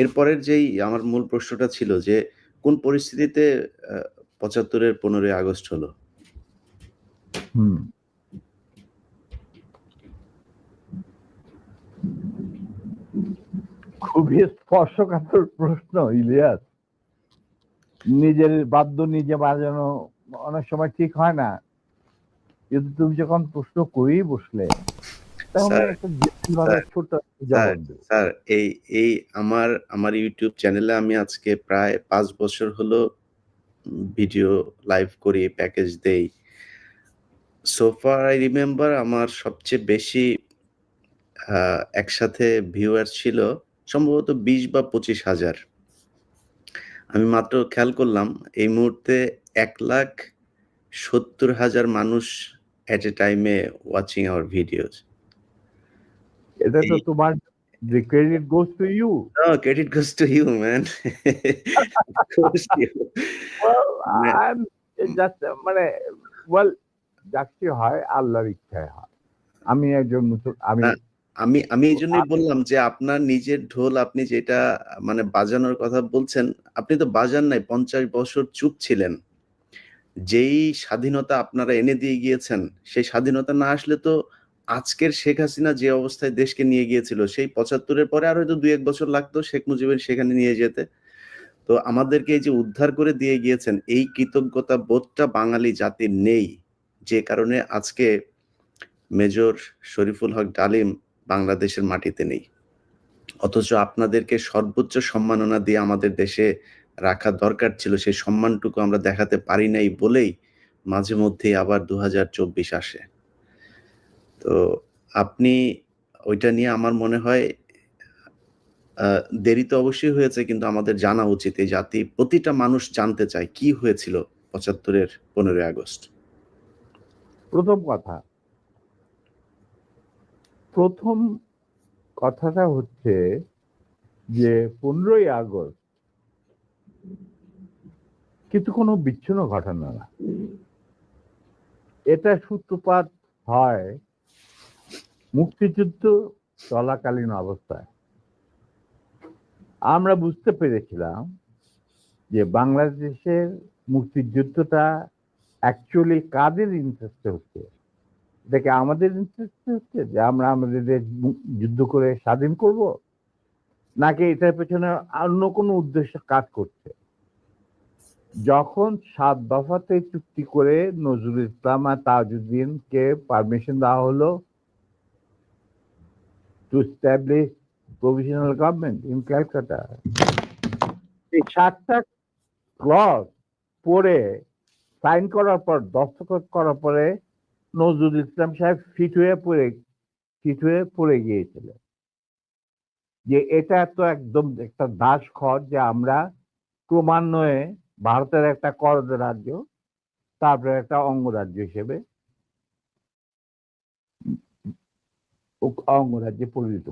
এরপরের যেই আমার মূল প্রশ্নটা ছিল যে, কোন পরিস্থিতিতে ৭৫ এর ১৫ই আগস্ট হলো? খুবই স্পর্শকাতর প্রশ্ন ইলিয়াস। নিজের বাদ্য নিজে বাজানো অনেক সময় ঠিক হয় না, কিন্তু তুমি যখন প্রশ্ন করেই বসলে তাহলে একটা ছোট জবাব দেব। স্যার এই আমার ইউটিউব চ্যানেলে আমি আজকে প্রায় ৫ বছর হলো ভিডিও লাইভ করি, প্যাকেজ দেই। সো ফার আই রিমেম্বার আমার সবচেয়ে বেশি একসাথে ভিউয়ার ছিল সম্ভবত ২০ বা ২৫,০০০। আমি মাত্র খেয়াল করলাম এই মুহূর্তে ১,৭০,০০০ মানুষ এট এ টাইমে ওয়াচিং আওয়ার ভিডিওস। এটা তো তোমার the credit goes to you. No, credit goes to you, man. Goes to you. Well, I'm just মানে well যাচ্ছি হয় আল্লাহর ইচ্ছায় হয়। আমি একজন আমি এই জন্যই বললাম যে আপনার নিজের ঢোল আপনি যেটা মানে বাজানোর কথা বলছেন, আপনি তো বাজান নাই, ৫০ বছর চুপ ছিলেন। যেই স্বাধীনতা আপনারা এনে দিয়ে গিয়েছেন, সেই স্বাধীনতা না আসলে তো আজকের শেখ হাসিনা যে অবস্থায় দেশকে নিয়ে গিয়েছিল, সেই ৭৫ এর পরে আর হয়তো ২-১ বছর লাগতো শেখ মুজিবের সেখানে নিয়ে যেতে। তো আমাদেরকে এই যে উদ্ধার করে দিয়ে গিয়েছেন, এই কৃতজ্ঞতা বোধটা বাঙালি জাতির নেই। যে কারণে আজকে মেজর শরীফুল হক ডালিম বাংলাদেশের মাটিতে নেই। অথচ আপনাদেরকে সর্বোচ্চ সম্মাননা দিয়ে আমাদের দেশে রাখা দরকার ছিল। সেই সম্মানটুকু আমরা দেখাতে পারি নাই বলেই মাঝে মধ্যেই আবার ২০২৪ আসে। তো আপনি ওইটা নিয়ে আমার মনে হয় দেরি তো অবশ্যই হয়েছে, কিন্তু আমাদের জানা উচিত। এই জাতি প্রতিটা মানুষ জানতে চায় কি হয়েছিল ৭৫ এর ১৫ই আগস্ট। প্রথম কথাটা হচ্ছে যে ১৫ই আগস্ট কিন্তু কোনো বিচ্ছিন্ন ঘটনা না। এটা সূত্রপাত হয় মুক্তিযুদ্ধ চলাকালীন অবস্থায়। আমরা বুঝতে পেরেছিলাম যে বাংলাদেশের মুক্তিযুদ্ধটা অ্যাকচুয়ালি কাদের ইন্টারেস্টে হচ্ছে। এটাকে আমাদের ইন্টারেস্টে হচ্ছে যে আমরা আমাদের দেশ যুদ্ধ করে স্বাধীন করব, নাকি এটার পেছনে অন্য কোনো উদ্দেশ্য কাজ করছে। যখন ৭ দফাতে চুক্তি করে নজরুল ইসলাম আর তাজউদ্দিনকে পারমিশন দেওয়া হলো to establish provisional government in Calcutta, এই ৭টা ক্লজ পড়ে সাইন করার পর, দস্তখত করার পরে নজরুল ইসলাম সাহেব ফিট হয়ে পড়ে গিয়েছিলেন যে এটা তো একদম একটা দাস খর, যে আমরা ক্রমান্বয়ে ভারতের একটা কর রাজ্য, তারপরে একটা অঙ্গরাজ্য হিসেবে অঙ্গরাজ্যে পরিণত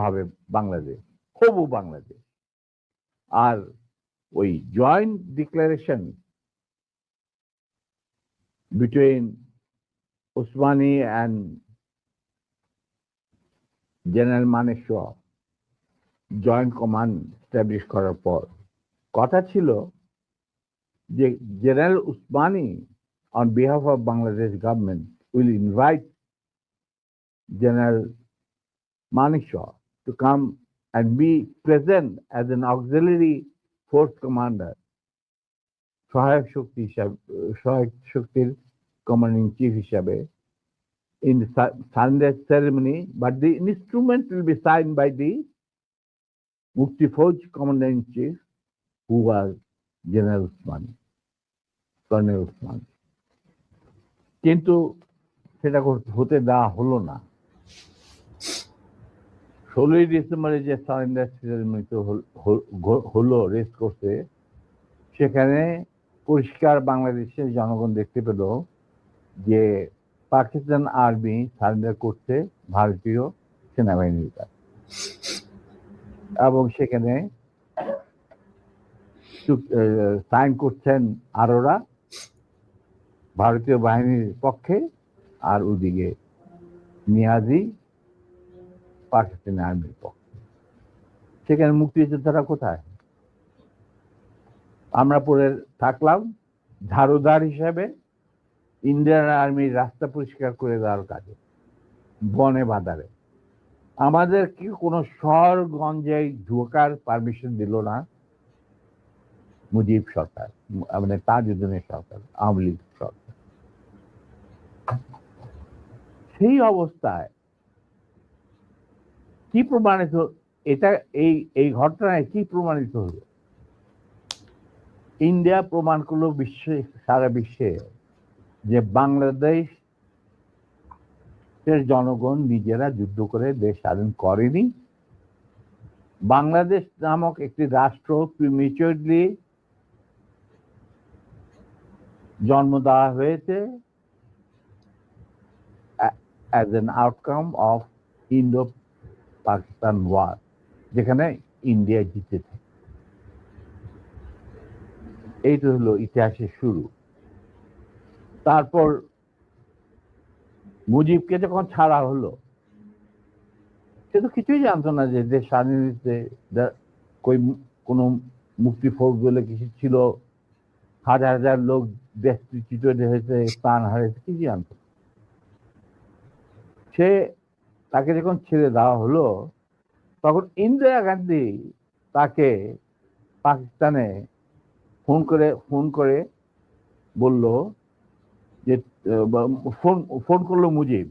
হবে বাংলাদেশ, হবু বাংলাদেশ। আর ওই joint declaration between Osmani and general Manekshaw joint command establish করার পর কথা ছিল যে general Usmani on behalf of Bangladesh government will invite General Manekshaw to come and be present as an auxiliary force commander, সহায়ক শক্তির commanding chief হিসাবে in the surrender ceremony, but the instrument will be signed by the Mukti Fauj commander-in-chief, who was General Usmani, Colonel Usmani. কিন্তু সেটা হতে দেওয়া হলো না। ১৬ই ডিসেম্বরে যে সারেন্ডার সেরেমনিতে হলো রেস করতে, সেখানে পরিষ্কার বাংলাদেশের জনগণ দেখতে পেল যে পাকিস্তান আর্মি সারেন্ডার করছে ভারতীয় সেনাবাহিনীর কাছে, এবং সেখানে সাইন করছেন আরোরা ভারতীয় বাহিনীর পক্ষে, আর ওদিকে নিয়াজি পাকিস্তানি আর্মির পক্ষে। সেখানে মুক্তিযোদ্ধারা কোথায়? আমরা পরে থাকলাম ঝাড়ুদার হিসেবে ইন্ডিয়ান আর্মির রাস্তা পরিষ্কার করে দেওয়ার কাজে, বনে বাজারে। আমাদের কি কোনো শহরগঞ্জে ঢোকার পারমিশন দিল না মুজিব সরকার, মানে তাজউদ্দিনের সরকার, আওয়ামী লীগ সরকার। সেই অবস্থায় কি প্রমাণিত, এটা এই ঘটনায় কি প্রমাণিত হলো? ইন্ডিয়া প্রমাণ করলো বিশ্বে, সারা বিশ্বে, যে বাংলাদেশের জনগণ নিজেরা যুদ্ধ করে দেশ স্বাধীন করেনি। বাংলাদেশ নামক একটি রাষ্ট্র প্রিমেচুরলি জন্ম দেওয়া হয়েছে as an outcome of Indo-Pakistan war, যেখানে ইন্ডিয়া জিতেছে। এইটা হলো ইতিহাসের শুরু। তারপর মুজিবকে যখন ছাড়া হলো, সে তো কিছুই জানতো না যে দেশ স্বাধীন হয়েছে, কোন মুক্তি ফৌজ বলে কিছু ছিল, হাজার হাজার লোক দেশচ্যুত হয়েছে, প্রাণ হারিয়েছে, কিছু জানতো না। সে তাকে যখন ছেড়ে দেওয়া হলো, তখন ইন্দিরা গান্ধী তাকে পাকিস্তানে ফোন করে বলল যে, ফোন করলো মুজিব,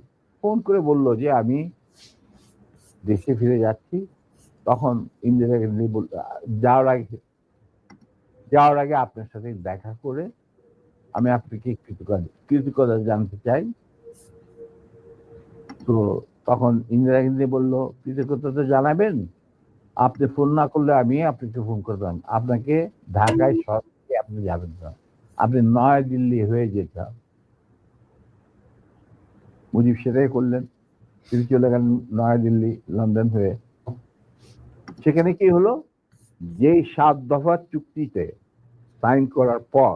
ফোন করে বলল যে আমি দেশে ফিরে যাচ্ছি। তখন ইন্দিরা গান্ধী বলল, যাওয়ার আগে আপনার সাথে দেখা করে আমি আপনাকে কৃতজ্ঞতা জানতে চাই। তো তখন ইন্দিরা গান্ধী বলল, কৃতজ্ঞতা জানাবেন, আপনি ফোন না করলে আমি আপনাকে ফোন করতাম, আপনাকে ঢাকায় সরাসরি আপনি যাবেন না, আপনি নয়াদিল্লি হয়ে যেতাম। মুজিব সেটাই করলেন, তিনি চলে গেলেন নয়াদিল্লি, লন্ডন হয়ে। সেখানে কি হলো, যেই 7 দফা চুক্তিতে সাইন করার পর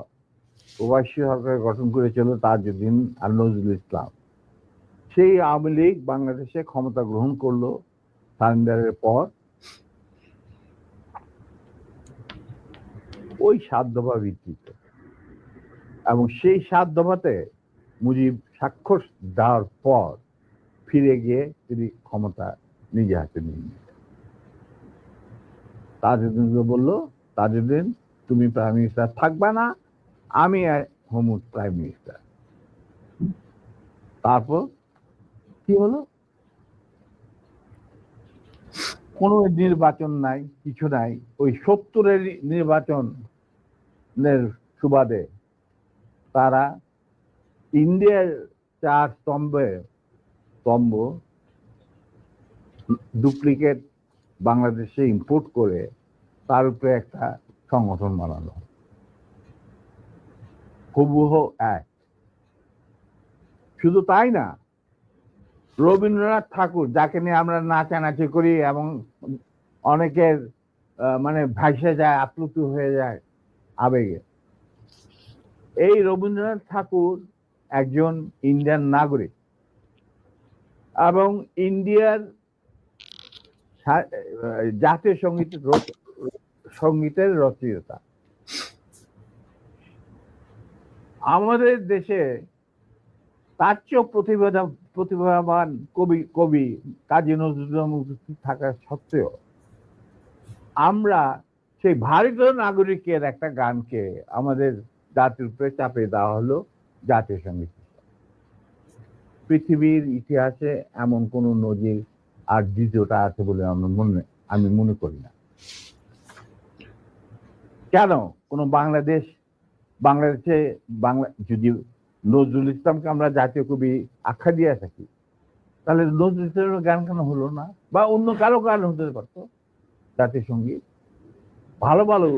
প্রবাসী সরকার গঠন করেছিল তাজউদ্দিন আর নজরুল ইসলাম, সেই আওয়ামী লীগ বাংলাদেশে ক্ষমতা গ্রহণ করলো সারেন্ডারের পর। ওই 7 দফা ভিত্তিতে, এবং সেই 7 দফাতে মুজিব স্বাক্ষর দেওয়ার পর ফিরে গিয়ে তিনি ক্ষমতা নিজে হাতে নিয়ে নিলেন। তাজউদ্দিনকে বললো, তাজউদ্দিন তুমি প্রাইম মিনিস্টার থাকবে না, আমি হোম প্রাইম মিনিস্টার। তারপর কি হলো, কোনো নির্বাচন নাই, কিছু নাই। ওই 70-এর নির্বাচনের সুবাদে তারা ইন্ডিয়ার 4 স্তম্ভ ডুপ্লিকেট বাংলাদেশে ইম্পোর্ট করে তার উপরে একটা সংগঠন বানানো, হুবহু এক। শুধু তাই না, রবীন্দ্রনাথ ঠাকুর, যাকে নিয়ে আমরা নাচানাচি করি এবং অনেকের মানে ভাসে যায়, আপ্লুত হয়ে যায় আবেগে, এই রবীন্দ্রনাথ ঠাকুর একজন ইন্ডিয়ান নাগরিক এবং ইন্ডিয়ার জাতীয় সঙ্গীতের রচয়িতা। আমাদের দেশে তার চেয়েও প্রতিভাবান কবি কাজী নজরুল থাকা সত্ত্বেও আমরা সেই ভারতীয় নাগরিকের একটা গানকে আমাদের জাতির উপরে চাপে দেওয়া হলো জাতীয় সঙ্গীত। পৃথিবীর ইতিহাসে এমন কোন নজির আর দ্বিতীয়টা আছে বলে আমি মনে করি না। কেন কোন বাংলাদেশে যদি নজরুল ইসলামকে আমরা জাতীয় কবি আখ্যা দিয়ে থাকি, তাহলে নজরুল ইসলামের গান কেন হলো না? বা অন্য কারো গান হতে পারতো জাতীয় সঙ্গীত। ভালো ভালো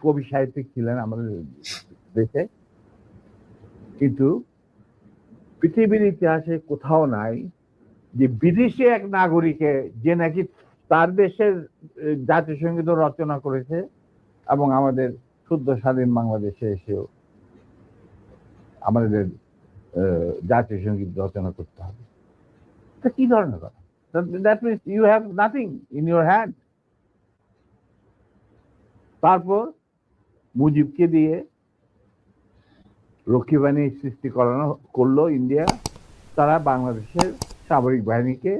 কবি সাহিত্যিক ছিলেন আমাদের দেশে, কিন্তু পৃথিবীর ইতিহাসে কোথাও নাই যে বিদেশি এক নাগরিকে, যে নাকি তার দেশের জাতীয় সঙ্গীত রচনা করেছে এবং আমাদের শুদ্ধ স্বাধীন বাংলাদেশে এসেও আমাদের জাতীয় সঙ্গীত রচনা করতে হবে। কি ধরনের কথা? That means you have nothing in your hand. তারপর মুজিবকে দিয়ে রক্ষী বাহিনী সৃষ্টি করলো ইন্ডিয়া। তারা বাংলাদেশের সামরিক বাহিনীকে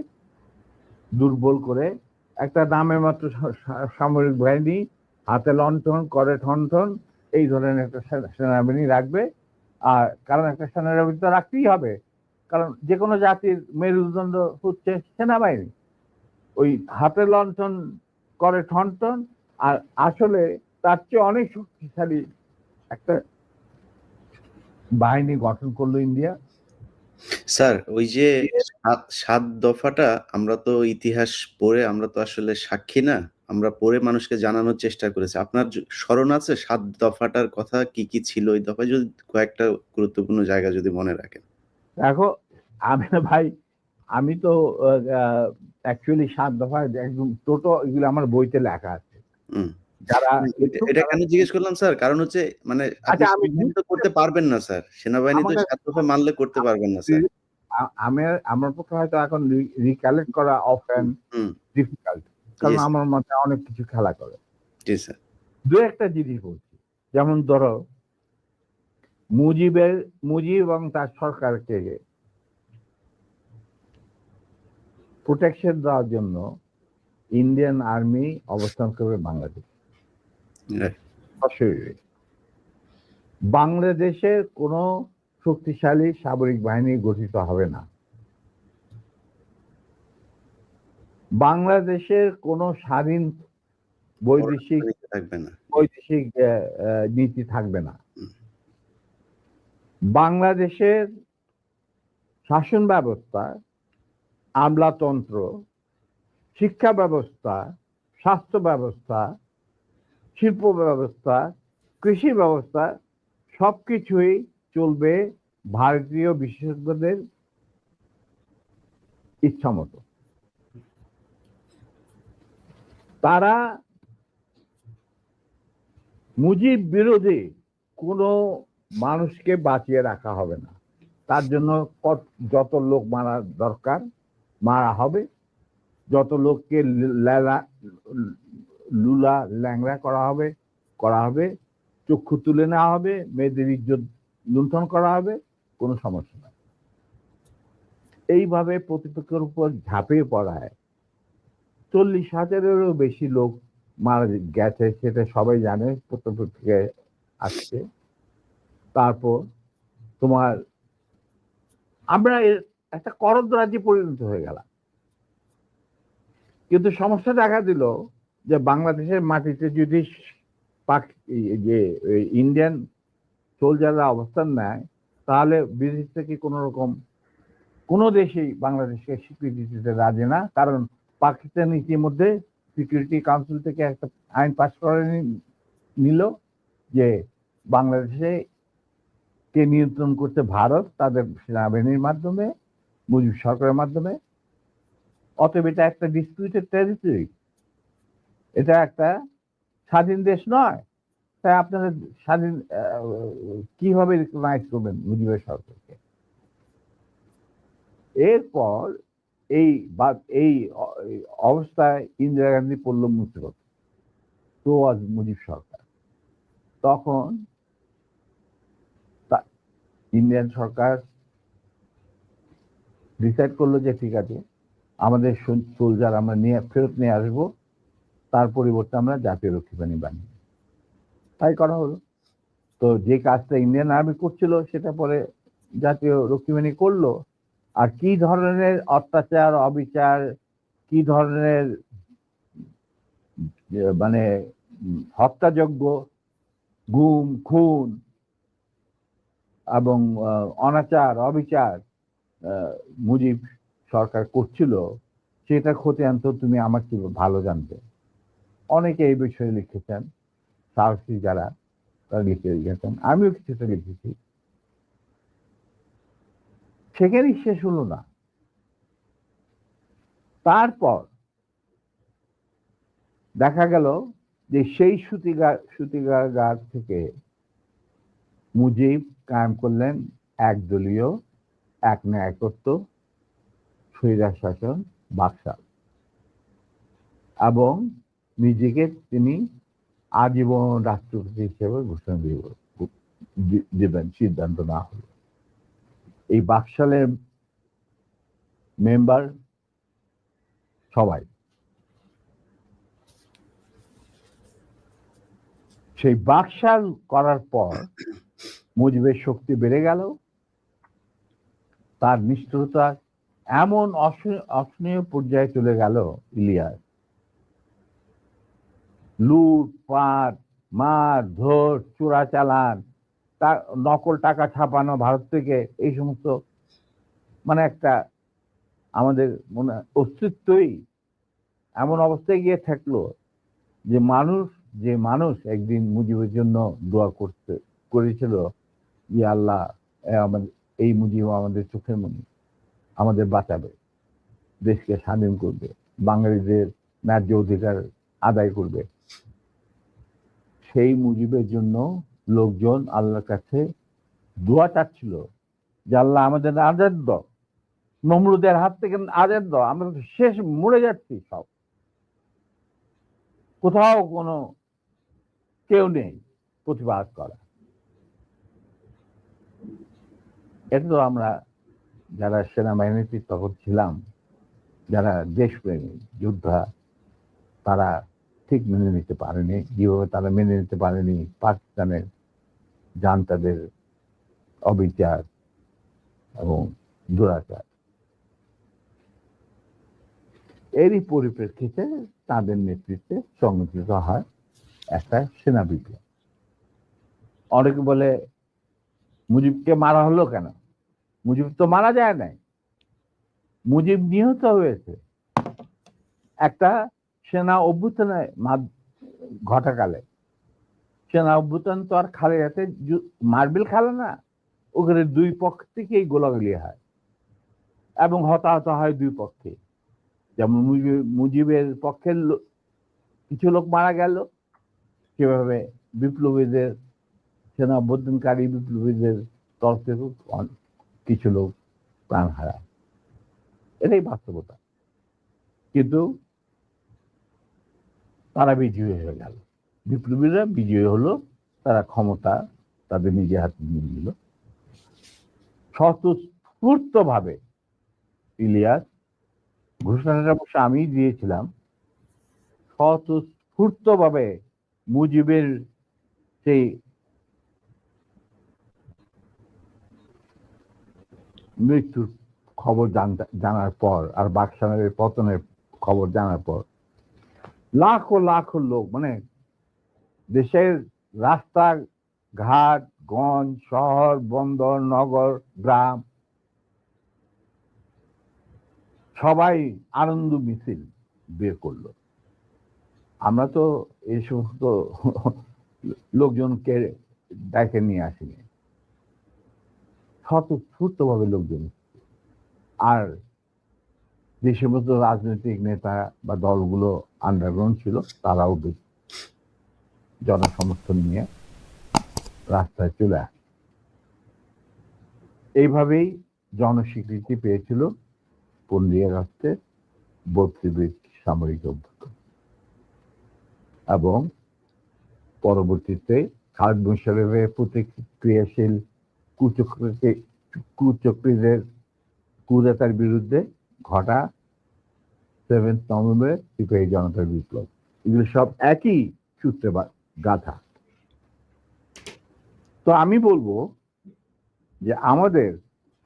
দুর্বল করে একটা নামের মাত্র সামরিক বাহিনী, হাতে লণ্ঠন করে ঠনঠন, এই ধরনের একটা সেনাবাহিনী রাখবে। আর কারণ একটা সেনাবাহিনী তো রাখতেই হবে, কারণ যে কোনো জাতির মেরুদণ্ড হচ্ছে সেনাবাহিনী। ওই হাতে লণ্ঠন করে ঠনঠন, আর আসলে তার চেয়ে অনেক শক্তিশালী একটা বাহিনী গঠন করলো ইন্ডিয়া। স্যার ওই যে ৭ দফাটা আমরা তো ইতিহাস পড়ে আমরা তো আসলে সাক্ষী না, আমরা পড়ে মানুষকে জানানোর চেষ্টা করেছি। আপনার স্মরণ আছে ৭ দফাটার কথা কি কি ছিল ওই দফায়? যদি কয়েকটা গুরুত্বপূর্ণ জায়গা যদি মনে রাখেন। দেখো, ভাই আমি তো অ্যাকচুয়ালি ৭ দফা একদম টোটো এগুলো আমার বইতে লেখা আছে। যারা এটা কেন জিজ্ঞেস করলাম স্যার, কারণ হচ্ছে মানে আপনি সেনাবাহিনী তো করতে পারবেন না স্যার, সেনাবাহিনী তো ৭ দফা মানলে করতে পারবেন না স্যার। আমার পক্ষে হয়তো এখন রিকালেক্ট করা অফেন ডিফিকাল্ট, কারণ আমার মাথায় অনেক কিছু খেলা করে। জি স্যার। দু একটা জিনিস বলছি, যেমন ধরো মুজিব এবং তার সরকারকে প্রোটেকশন দেওয়ার জন্য ইন্ডিয়ান আর্মি অবস্থান করবে বাংলাদেশ। বাংলাদেশের কোনো শক্তিশালী সামরিক বাহিনী গঠিত হবে না। বাংলাদেশের কোনো স্বাধীন বৈদেশিক নীতি থাকবে না। বাংলাদেশের শাসন ব্যবস্থা, আমলাতন্ত্র, শিক্ষা ব্যবস্থা, স্বাস্থ্য ব্যবস্থা, শিল্প ব্যবস্থা, কৃষি ব্যবস্থা সবকিছুই চলবে ভারতীয় বিশেষজ্ঞদের ইচ্ছা মতো। তারা মুজিব বিরোধী কোনো মানুষকে বাঁচিয়ে রাখা হবে না। তার জন্য যত লোক মারা দরকার মারা হবে, যত লোককে লুলা ল্যাংড়া করা হবে, চক্ষু তুলে নেওয়া হবে, মেয়েদের ইজ্জত লুণ্ঠন করা হবে, কোনো সমস্যা নাই। এইভাবে প্রতিপক্ষের উপর ঝাঁপিয়ে পড়ায় 40,000-এরও বেশি লোক মারা গেছে, সেটা সবাই জানে, প্রত্যেক আসছে। তারপর তোমার আমরা একটা করদ রাজ্যে পরিণত হয়ে গেলাম। কিন্তু সমস্যা দেখা দিল যে বাংলাদেশের মাটিতে যদি ইন্ডিয়ান সোলজাররা অবস্থান নেয়, তাহলে বিদেশ থেকে কোনো দেশেই বাংলাদেশকে স্বীকৃতি দিতে রাজি না। কারণ পাকিস্তান ইতিমধ্যে সিকিউরিটি কাউন্সিল থেকে একটা আইন পাস করে নিল যে বাংলাদেশে কে নিয়ন্ত্রণ করতে ভারত, তাদের সেনাবাহিনীর মাধ্যমে, মুজিব সরকারের মাধ্যমে। অতএব এটা একটা ডিসপিউটেড টেরিটরি, এটা একটা স্বাধীন দেশ নয়। তাই আপনারা স্বাধীন কিভাবে রিকগনাইজ করবেন মুজিবের সরকারকে? এরপর এই অবস্থায় ইন্দিরা গান্ধী পড়ল মুসিবত, তো আজ মুজিব সরকার। তখন ইন্ডিয়ান সরকার ডিসাইড করলো যে ঠিক আছে, আমাদের সোলজার আমরা ফেরত নিয়ে আসবো, তার পরিবর্তে আমরা জাতীয় রক্ষী বাহিনী বানিয়ে, তাই করা হলো। তো যে কাজটা ইন্ডিয়ান আর্মি করছিল সেটা পরে জাতীয় রক্ষী বাহিনী করলো। আর কি ধরনের অত্যাচার, অবিচার, কি ধরনের মানে হত্যাযজ্ঞ, গুম, খুন এবং অনাচার, অবিচার মুজিব সরকার করছিল, সেটা খতিয়ান তো তুমি আমার কি ভালো জানতে। অনেকে এই বিষয়ে লিখেছেন, সাহসী যারা তারা লিখে গেছেন, আমিও কিছুটা লিখেছি। সেখানেই শেষ হলো না। তারপর দেখা গেল যে সেই সুতিগার থেকে মুজিব কায়েম করলেন একদলীয়, এক ন্যায়তত্ত্ব, স্বৈরাচার শাসন, বাকশাল, এবং নিজেকে তিনি আজীবন রাষ্ট্রপতি হিসেবে ঘোষণা দেবেন সিদ্ধান্ত না হলো। এই বাকশালের মেম্বার সবাই সেই বাকশাল করার পর মুজিবের শক্তি বেড়ে গেল, তার নিষ্ঠুরতা এমন অসহনীয় পর্যায়ে চলে গেল, ইলিয়াস লুটপাট, মার ধর, চোরাচালান, নকল টাকা ছাপানো ভারত থেকে, এই সমস্ত মানে একটা আমাদের মনে অস্তিত্বই এমন অবস্থায় গিয়ে থাকলো যে মানুষ একদিন মুজিবের জন্য দোয়া করেছিল যে আল্লাহ আমাদের এই মুজিব আমাদের চোখের মনি, আমাদের বাঁচাবে, দেশকে স্বাধীন করবে, বাঙালিদের ন্যায্য অধিকার আদায় করবে। সেই মুজিবের জন্য লোকজন আল্লাহর কাছে দোয়া চাচ্ছিল যে আল্লাহ আমাদের আজাদ দাও, নমরুদের হাত থেকে আজাদ দাও, আমরা তো শেষ মরে যাচ্ছি, সব কোথাও কোনো কেউ নেই প্রতিবাদ করা। এটা তো আমরা যারা সেনাবাহিনীতে তখন ছিলাম, যারা দেশপ্রেমী যোদ্ধা, তারা ঠিক মেনে নিতে পারেনি। যেভাবে তারা মেনে নিতে পারেনি পাকিস্তানের জান্তাদের অবিচার এবং দুরাচার। এরই পরিপ্রেক্ষিতে তাদের নেতৃত্বে সংগঠিত হয় একটা সেনা বিপ্লব। অনেকে বলে মুজিবকে মারা হলো কেন? মুজিব তো মারা যায় নাই, মুজিব নিহত হয়েছে একটা সেনা অভ্যুত্থানে ঘটাকালে। সেনা অভ্যুত্থান তো আর খালেদাতে মার্বেল খেলে না, ওখানে দুই পক্ষ থেকেই গোলাগুলি হয় এবং হতাহত হয় দুই পক্ষে। যেমন মুজিবের পক্ষের কিছু লোক মারা গেল, সেভাবে বিপ্লবীদের সেনা অভ্যুত্থানকারী বিপ্লবীদের তরফ থেকে কিছু লোক প্রাণ হারায়। এটাই বাস্তবতা। কিন্তু তারা বিজয়ী হয়ে গেল, বিপ্লবীরা বিজয়ী হলো, তারা ক্ষমতা তাদের নিজের হাতে নিয়ে নিল স্বতঃস্ফূর্ত ভাবে। ইলিয়াস, ঘোষণাটা অবশ্য আমি দিয়েছিলাম, স্বতঃস্ফূর্ত ভাবে মুজিবের সেই মৃত্যুর খবর জানার পর আর বাকশালের পতনের খবর জানার পর লাখো লাখো লোক, মানে দেশের রাস্তা ঘাট, গঞ্জ, শহর, বন্দর, নগর, গ্রাম, সবাই আনন্দ মিছিল বের করলো। আমরা তো এই সমস্ত লোকজনকে ডেকে নিয়ে আসিনি, স্বতঃস্ফূর্ত ভাবে লোকজন। আর যে সমস্ত রাজনৈতিক নেতা বা দলগুলো আন্ডারগ্রাউন্ড ছিল, তারাও জনসমর্থন নিয়ে রাস্তায় চলে আসে। এইভাবেই জনস্বীকৃতি পেয়েছিল 15 আগস্টের 32 সামরিক অভ্যুত্থান। এবং পরবর্তীতে খালেদ মোশাররফের প্রতিক্রিয়াশীল কুচক্রীদের কুদাতার বিরুদ্ধে ঘটা 7 নভেম্বর সিপাহী জনতার বিপ্লব, এগুলো সব একই সূত্রে গাথা। তো আমি বলবো যে আমাদের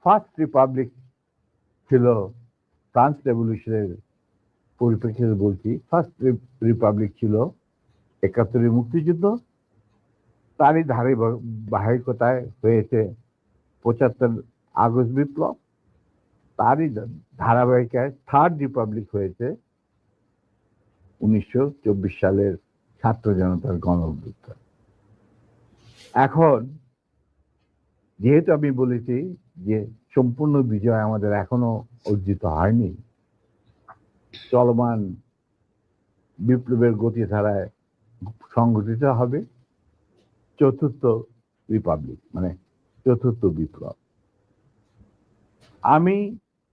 ফার্স্ট রিপাবলিক ছিল ফ্রান্স রেভলিউশনের পরিপ্রেক্ষিতে বলছি, ফার্স্ট রিপাবলিক ছিল 71 মুক্তিযুদ্ধ, তারই ধারাবাহিকতায় হয়েছে 75 আগস্ট বিপ্লব, তারই ধারাবাহিকায় থার্ড রিপাবলিক হয়েছে 1924 সালের ছাত্র জনতার গণ অভ্যুত্থান। এখন যেহেতু আমি বলেছি যে সম্পূর্ণ বিজয় আমাদের এখনো অর্জিত হয়নি, চলমান বিপ্লবের গতিধারায় সংগঠিত হবে চতুর্থ রিপাবলিক, মানে চতুর্থ বিপ্লব। আমি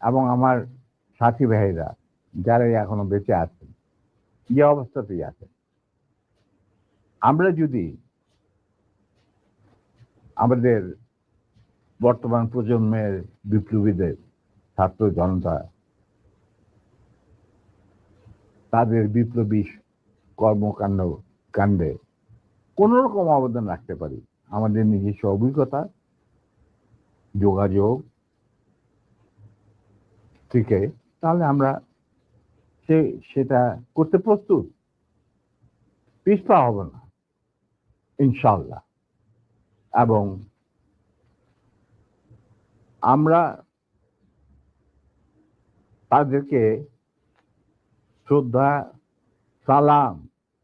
এবং আমার সাথী ভাইরা যারা এখনো বেঁচে আছেন, যে অবস্থাতেই আছেন, আমরা যদি আমাদের বর্তমান প্রজন্মের বিপ্লবীদের, ছাত্র জনতা, তাদের বিপ্লবী কাণ্ডে কোন রকম অবদান রাখতে পারি, আমাদের নিজস্ব অভিজ্ঞতা, যোগাযোগ থেকে, তাহলে আমরা সেটা করতে প্রস্তুত, পিছপা হব না ইনশাআল্লাহ। এবং আমরা তাদেরকে শ্রদ্ধা, সালাম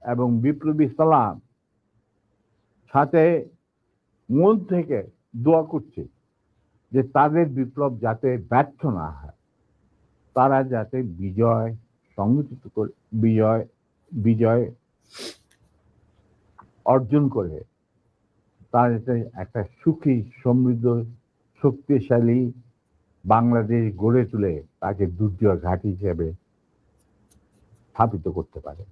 এবং বিপ্লবী সালাম সাথে মন থেকে দোয়া করছি যে তাদের বিপ্লব যাতে ব্যর্থ না হয়, তারা যাতে বিজয় সংগঠিত করে বিজয় অর্জন করে, তার যাতে একটা সুখী, সমৃদ্ধ, শক্তিশালী বাংলাদেশ গড়ে তুলে তাকে দুর্জয় ঘাঁটি হিসেবে স্থাপিত করতে পারে।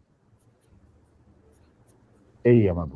এই আমার